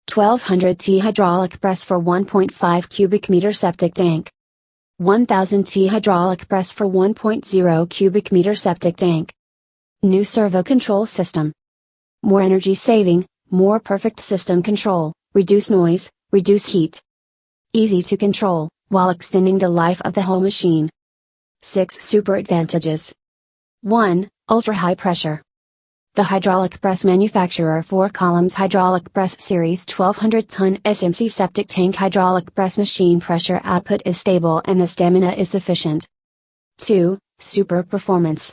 1200T hydraulic press for 1.5 cubic meter septic tank. 1000T hydraulic press for 1.0 cubic meter septic tank. New servo control system. More energy saving, more perfect system control, reduce noise, reduce heat. Easy to control, while extending the life of the whole machine. 6 super advantages. 1. Ultra high pressure. The hydraulic press manufacturer 4 columns hydraulic press series 1200 ton SMC septic tank hydraulic press machine pressure output is stable and the stamina is sufficient. 2. Super performance.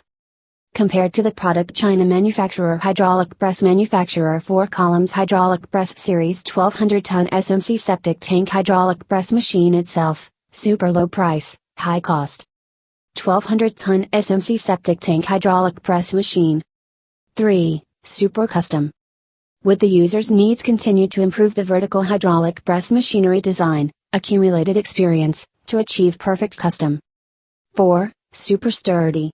Compared to the product China manufacturer hydraulic press manufacturer 4 columns hydraulic press series 1200 ton SMC septic tank hydraulic press machine itself, super low price, high cost. 1200 ton SMC septic tank hydraulic press machine. 3. Super custom. Would the user's needs continue to improve the vertical hydraulic press machinery design, accumulated experience, to achieve perfect custom. 4. Super sturdy.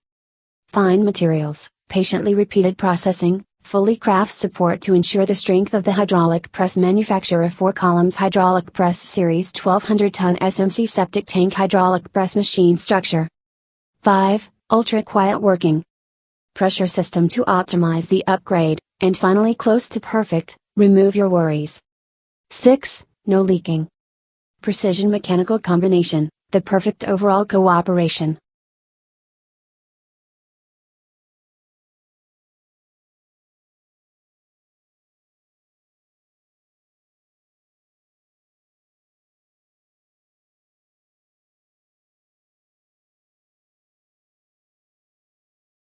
Fine materials, patiently repeated processing, fully craft support to ensure the strength of the hydraulic press manufacturer 4 columns hydraulic press series 1200 ton SMC septic tank hydraulic press machine structure. 5. Ultra quiet working. Pressure system to optimize the upgrade, and finally close to perfect, remove your worries. 6. No leaking. Precision mechanical combination, the perfect overall cooperation.